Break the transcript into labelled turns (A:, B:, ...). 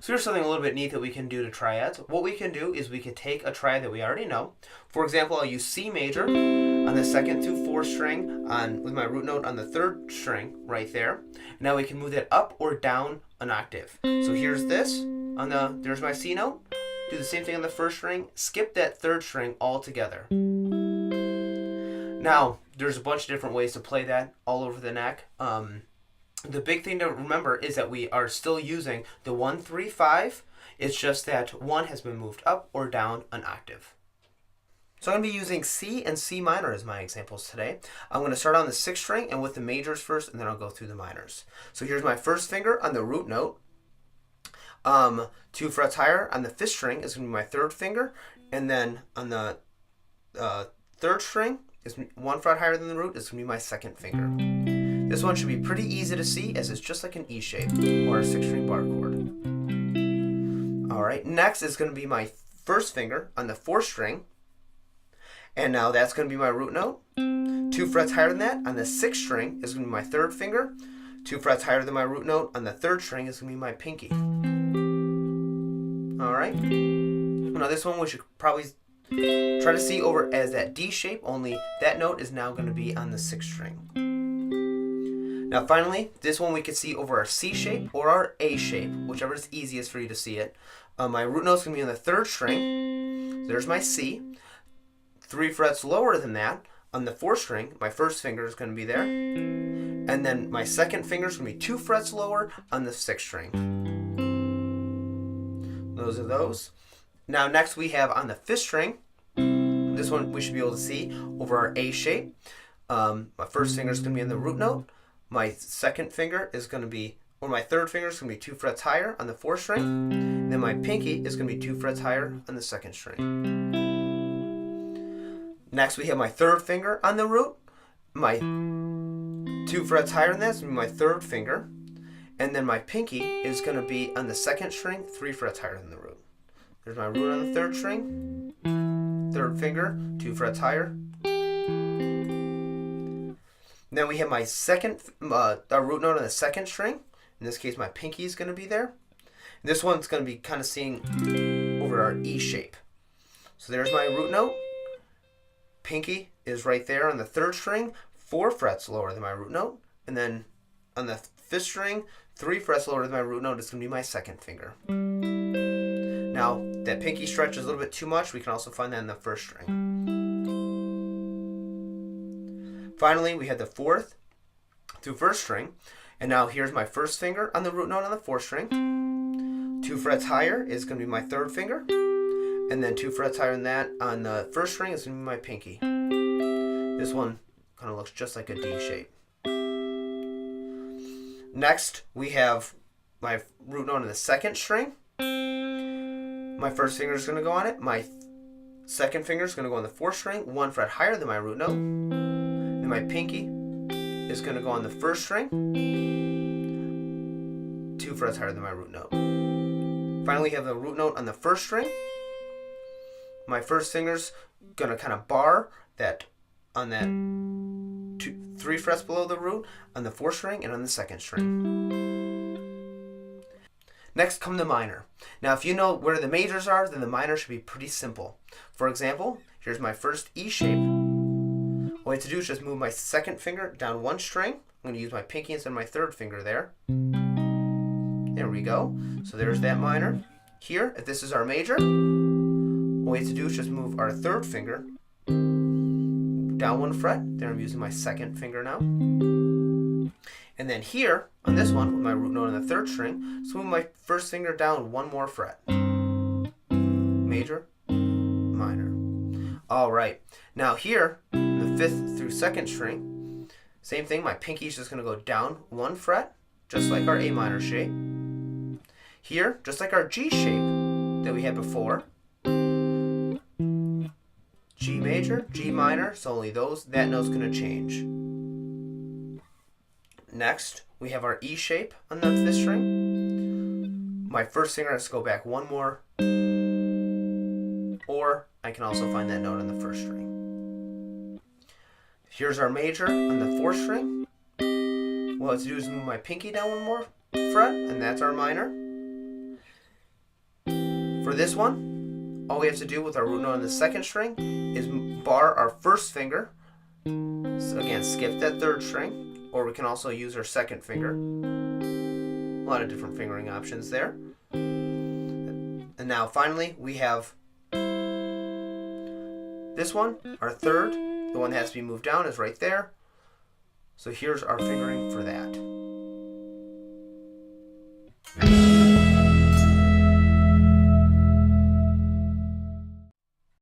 A: So here's something a little bit neat that we can do to triads. What we can do is we could take a triad that we already know. For example, I'll use C major on the 2nd through 4th string with my root note on the 3rd string right there. Now we can move that up or down an octave. So here's this there's my C note. Do the same thing on the 1st string. Skip that 3rd string altogether. Now there's a bunch of different ways to play that all over the neck. The big thing to remember is that we are still using the 1, 3, 5. It's just that 1 has been moved up or down an octave. So I'm going to be using C and C minor as my examples today. I'm going to start on the 6th string and with the majors first, and then I'll go through the minors. So here's my 1st finger on the root note. 2 frets higher on the 5th string is going to be my 3rd finger, and then on the 3rd string is 1 fret higher than the root is going to be my 2nd finger. This one should be pretty easy to see as it's just like an E shape or a 6-string bar chord. Alright, next is going to be my 1st finger on the 4th string. And now that's going to be my root note. 2 frets higher than that on the 6th string is going to be my 3rd finger. 2 frets higher than my root note on the 3rd string is going to be my pinky. Alright. Now this one we should probably try to see over as that D shape, only that note is now going to be on the 6th string. Now finally, this one we could see over our C shape or our A shape, whichever is easiest for you to see it. My root note is going to be on the 3rd string. So there's my C. 3 frets lower than that on the 4th string, my 1st finger is going to be there. And then my 2nd finger is going to be 2 frets lower on the 6th string. Those are those. Now next we have on the 5th string, this one we should be able to see over our A shape. My 1st finger is going to be on the root note. My 2nd finger is going to be, or my 3rd finger is going to be 2 frets higher on the 4th string. And then my pinky is going to be 2 frets higher on the 2nd string. Next we have my 3rd finger on the root. My 2 frets higher than that is going to be my 3rd finger. And then my pinky is going to be on the 2nd string, 3 frets higher than the root. There's my root on the 3rd string. 3rd finger, 2 frets higher. Then we have my root note on the 2nd string. In this case, my pinky is going to be there. And this one's going to be kind of seeing over our E shape. So there's my root note. Pinky is right there on the 3rd string, 4 frets lower than my root note. And then on the 5th string, 3 frets lower than my root note is going to be my 2nd finger. Now, that pinky stretch is a little bit too much. We can also find that in the 1st string. Finally, we have the 4th through 1st string. And now here's my 1st finger on the root note on the 4th string. 2 frets higher is going to be my 3rd finger. And then 2 frets higher than that on the 1st string is going to be my pinky. This one kind of looks just like a D shape. Next, we have my root note on the 2nd string. My 1st finger is going to go on it. My 2nd finger is going to go on the 4th string, 1 fret higher than my root note. Then my pinky is going to go on the 1st string, 2 frets higher than my root note. Finally, we have the root note on the 1st string. My 1st finger's going to kind of bar that on that 3 frets below the root on the 4th string and on the 2nd string. Next come the minor. Now if you know where the majors are, then the minor should be pretty simple. For example, here's my 1st E shape. All I have to do is just move my 2nd finger down 1 string. I'm going to use my pinky instead of my 3rd finger there. There we go. So there's that minor. Here, if this is our major, all we have to do is just move our 3rd finger down 1 fret. There I'm using my 2nd finger now. And then here, on this one, with my root note on the 3rd string, so move my 1st finger down 1 more fret. Major, minor. Alright, now here, the 5th through 2nd string, same thing, my pinky is just going to go down 1 fret, just like our A minor shape. Here, just like our G shape that we had before, G major, G minor, so only that note's going to change. Next, we have our E shape on the 5th string. My 1st finger has to go back 1 more, or I can also find that note on the 1st string. Here's our major on the 4th string. What I have to do is move my pinky down 1 more fret, and that's our minor. For this one, all we have to do with our root note on the second string is bar our first finger. So again, skip that third string, or we can also use our second finger. A lot of different fingering options there. And now finally we have this one, our third. The one that has to be moved down is right there. So here's our fingering for that.